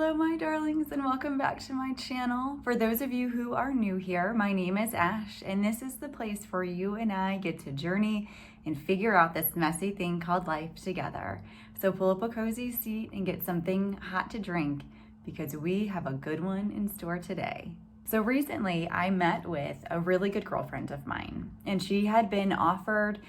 Hello, my darlings, and welcome back to my channel. For those of you who are new here, my name is Ash, and this is the place where you and I get to journey and figure out this messy thing called life together. So pull up a cozy seat and get something hot to drink because we have a good one in store today. So recently I met with a really good girlfriend of mine, and she had been offered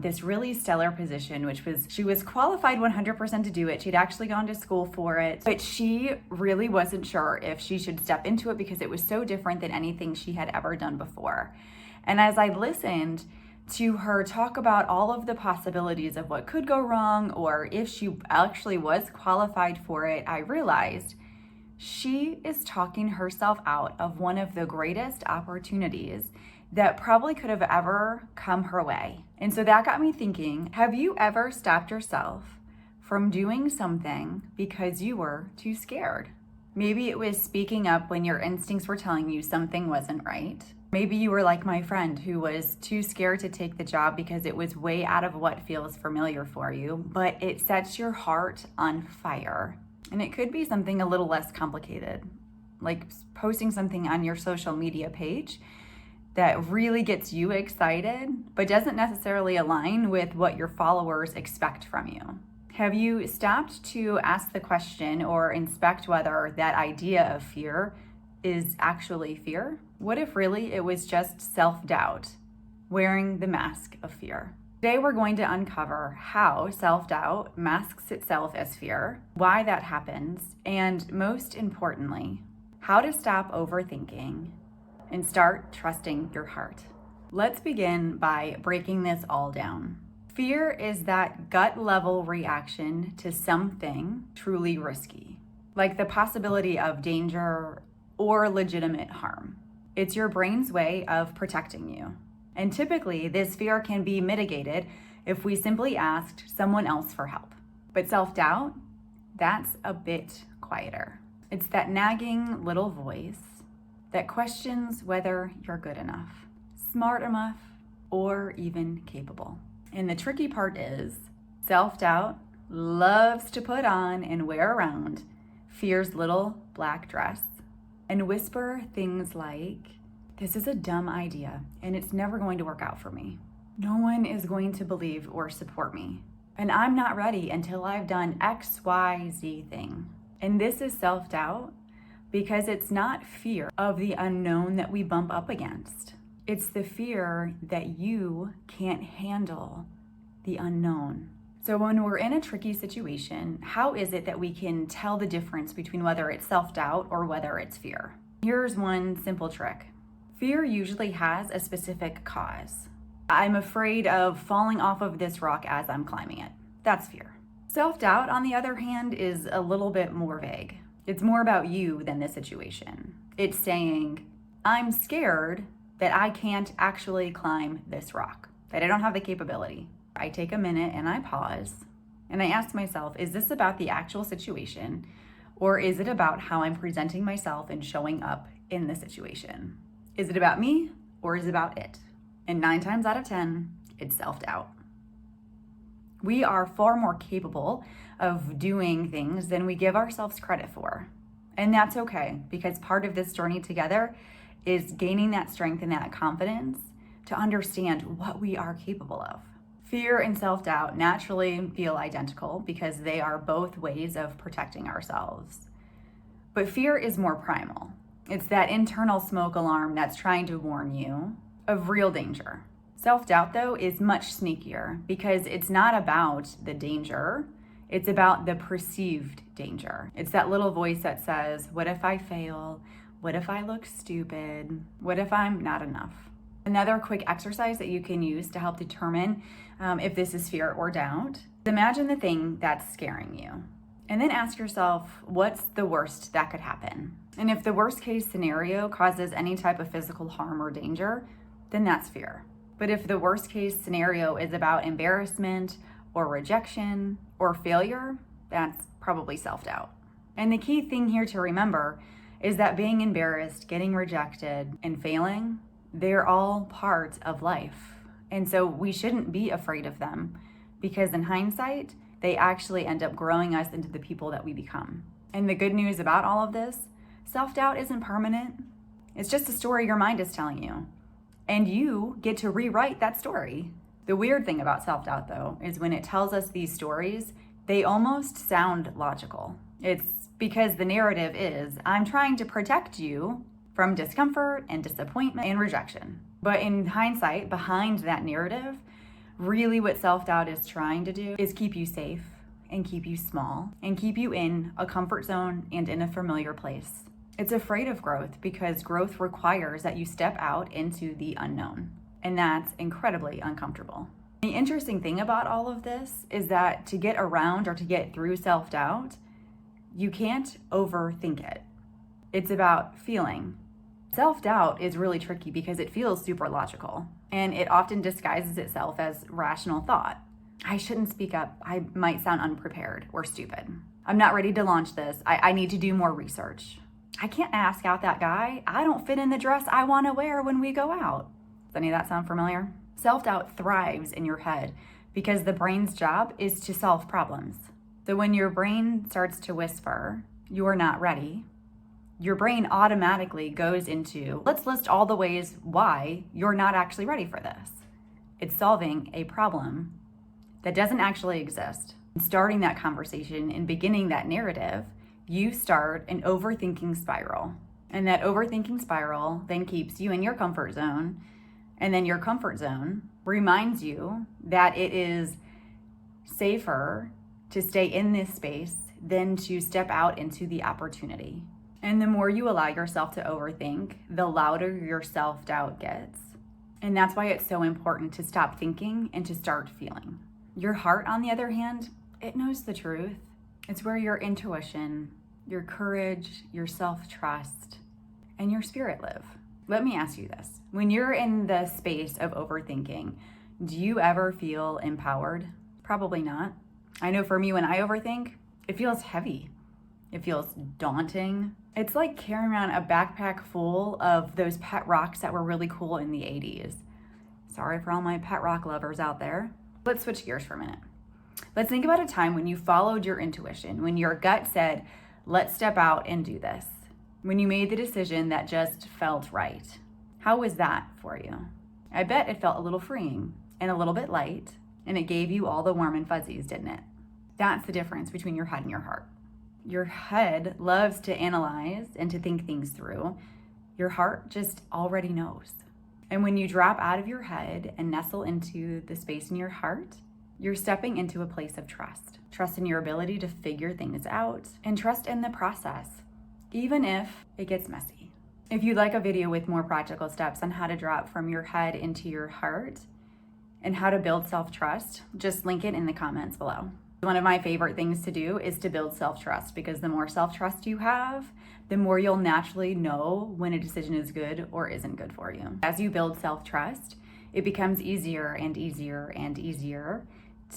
this really stellar position, she was qualified 100% to do it. She'd actually gone to school for it, but she really wasn't sure if she should step into it because it was so different than anything she had ever done before. And as I listened to her talk about all of the possibilities of what could go wrong, or if she actually was qualified for it, I realized she is talking herself out of one of the greatest opportunities that probably could have ever come her way. And so that got me thinking, have you ever stopped yourself from doing something because you were too scared? Maybe it was speaking up when your instincts were telling you something wasn't right. Maybe you were like my friend who was too scared to take the job because it was way out of what feels familiar for you, but it sets your heart on fire. And it could be something a little less complicated, like posting something on your social media page that really gets you excited, but doesn't necessarily align with what your followers expect from you. Have you stopped to ask the question or inspect whether that idea of fear is actually fear? What if really it was just self-doubt wearing the mask of fear? Today we're going to uncover how self-doubt masks itself as fear, why that happens, and most importantly, how to stop overthinking and start trusting your heart. Let's begin by breaking this all down. Fear is that gut level reaction to something truly risky, like the possibility of danger or legitimate harm. It's your brain's way of protecting you. And typically, this fear can be mitigated if we simply asked someone else for help. But self-doubt, that's a bit quieter. It's that nagging little voice that questions whether you're good enough, smart enough, or even capable. And the tricky part is, self-doubt loves to put on and wear around fear's little black dress and whisper things like, "This is a dumb idea, and it's never going to work out for me. No one is going to believe or support me. And I'm not ready until I've done XYZ thing." And this is self-doubt because it's not fear of the unknown that we bump up against. It's the fear that you can't handle the unknown. So when we're in a tricky situation, how is it that we can tell the difference between whether it's self-doubt or whether it's fear? Here's one simple trick. Fear usually has a specific cause. I'm afraid of falling off of this rock as I'm climbing it. That's fear. Self-doubt, on the other hand, is a little bit more vague. It's more about you than the situation. It's saying, I'm scared that I can't actually climb this rock, that I don't have the capability. I take a minute and I pause and I ask myself, is this about the actual situation, or is it about how I'm presenting myself and showing up in the situation? Is it about me or is it about it? And 9 times out of 10, it's self-doubt. We are far more capable of doing things than we give ourselves credit for. And that's okay, because part of this journey together is gaining that strength and that confidence to understand what we are capable of. Fear and self-doubt naturally feel identical because they are both ways of protecting ourselves. But fear is more primal. It's that internal smoke alarm that's trying to warn you of real danger. Self-doubt, though, is much sneakier because it's not about the danger. It's about the perceived danger. It's that little voice that says, what if I fail? What if I look stupid? What if I'm not enough? Another quick exercise that you can use to help determine if this is fear or doubt. Imagine the thing that's scaring you. And then ask yourself, what's the worst that could happen? And if the worst case scenario causes any type of physical harm or danger, then that's fear. But if the worst case scenario is about embarrassment or rejection or failure, that's probably self-doubt. And the key thing here to remember is that being embarrassed, getting rejected, and failing, they're all part of life. And so we shouldn't be afraid of them because in hindsight, they actually end up growing us into the people that we become. And the good news about all of this, self-doubt isn't permanent. It's just a story your mind is telling you. And you get to rewrite that story. The weird thing about self-doubt, though, is when it tells us these stories, they almost sound logical. It's because the narrative is, I'm trying to protect you from discomfort and disappointment and rejection. But in hindsight, behind that narrative, really what self-doubt is trying to do is keep you safe and keep you small and keep you in a comfort zone and in a familiar place. It's afraid of growth because growth requires that you step out into the unknown, and that's incredibly uncomfortable. The interesting thing about all of this is that to get around or to get through self-doubt, you can't overthink it. It's about feeling. Self-doubt is really tricky because it feels super logical, and it often disguises itself as rational thought. I shouldn't speak up. I might sound unprepared or stupid. I'm not ready to launch this. I need to do more research. I can't ask out that guy. I don't fit in the dress I want to wear when we go out. Does any of that sound familiar? Self-doubt thrives in your head because the brain's job is to solve problems. So when your brain starts to whisper, you're not ready, your brain automatically goes into, let's list all the ways why you're not actually ready for this. It's solving a problem that doesn't actually exist. Starting that conversation and beginning that narrative, you start an overthinking spiral. And that overthinking spiral then keeps you in your comfort zone. And then your comfort zone reminds you that it is safer to stay in this space than to step out into the opportunity. And the more you allow yourself to overthink, the louder your self-doubt gets. And that's why it's so important to stop thinking and to start feeling. Your heart, on the other hand, it knows the truth. It's where your intuition, your courage, your self-trust, and your spirit live. Let me ask you this. When you're in the space of overthinking, do you ever feel empowered? Probably not. I know for me, when I overthink, it feels heavy. It feels daunting. It's like carrying around a backpack full of those pet rocks that were really cool in the 80s. Sorry for all my pet rock lovers out there. Let's switch gears for a minute. Let's think about a time when you followed your intuition, when your gut said, let's step out and do this. When you made the decision that just felt right. How was that for you? I bet it felt a little freeing and a little bit light, and it gave you all the warm and fuzzies, didn't it? That's the difference between your head and your heart. Your head loves to analyze and to think things through. Your heart just already knows. And when you drop out of your head and nestle into the space in your heart, you're stepping into a place of trust. Trust in your ability to figure things out and trust in the process, even if it gets messy. If you'd like a video with more practical steps on how to drop from your head into your heart and how to build self-trust, just link it in the comments below. One of my favorite things to do is to build self-trust, because the more self-trust you have, the more you'll naturally know when a decision is good or isn't good for you. As you build self-trust, it becomes easier and easier and easier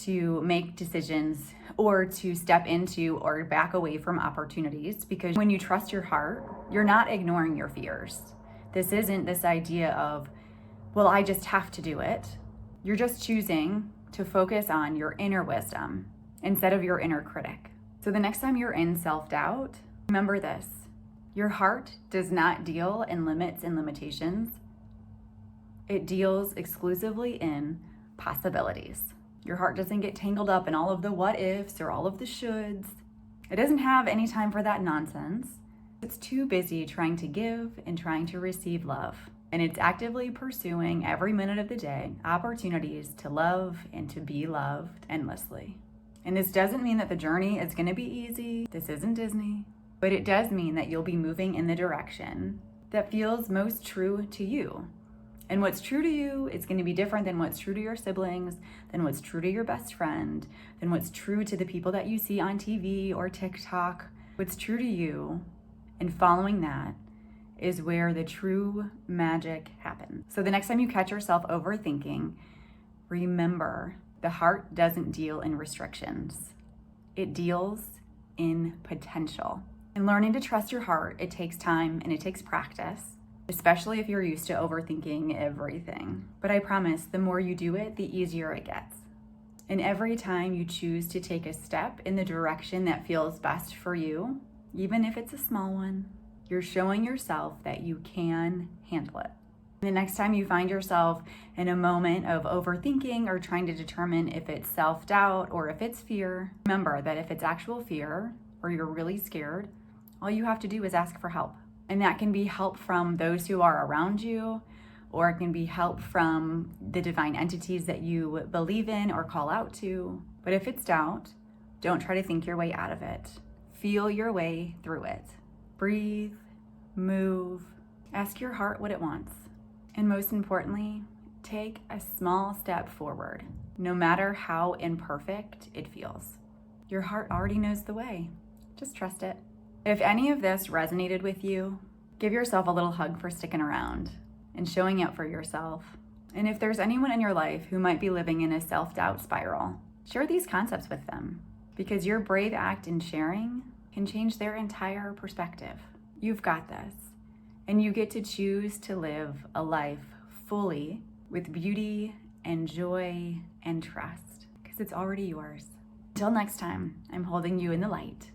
to make decisions or to step into or back away from opportunities, because when you trust your heart, you're not ignoring your fears. This isn't this idea of, well, I just have to do it. You're just choosing to focus on your inner wisdom instead of your inner critic. So the next time you're in self-doubt, remember this. Your heart does not deal in limits and limitations. It deals exclusively in possibilities. Your heart doesn't get tangled up in all of the what ifs or all of the shoulds. It doesn't have any time for that nonsense. It's too busy trying to give and trying to receive love. And it's actively pursuing every minute of the day opportunities to love and to be loved endlessly. And this doesn't mean that the journey is going to be easy. This isn't Disney. But it does mean that you'll be moving in the direction that feels most true to you. And what's true to you is going to be different than what's true to your siblings, than what's true to your best friend, than what's true to the people that you see on TV or TikTok. What's true to you, and following that, is where the true magic happens. So the next time you catch yourself overthinking, remember, the heart doesn't deal in restrictions. It deals in potential. And learning to trust your heart, it takes time and it takes practice, especially if you're used to overthinking everything. But I promise, the more you do it, the easier it gets. And every time you choose to take a step in the direction that feels best for you, even if it's a small one. You're showing yourself that you can handle it. The next time you find yourself in a moment of overthinking or trying to determine if it's self-doubt or if it's fear, remember that if it's actual fear or you're really scared, all you have to do is ask for help. And that can be help from those who are around you, or it can be help from the divine entities that you believe in or call out to. But if it's doubt, don't try to think your way out of it. Feel your way through it. Breathe, move, ask your heart what it wants. And most importantly, take a small step forward, no matter how imperfect it feels. Your heart already knows the way. Just trust it. If any of this resonated with you, give yourself a little hug for sticking around and showing up for yourself. And if there's anyone in your life who might be living in a self-doubt spiral, share these concepts with them, because your brave act in sharing can change their entire perspective. You've got this, and you get to choose to live a life fully with beauty and joy and trust, because it's already yours. Until next time, I'm holding you in the light.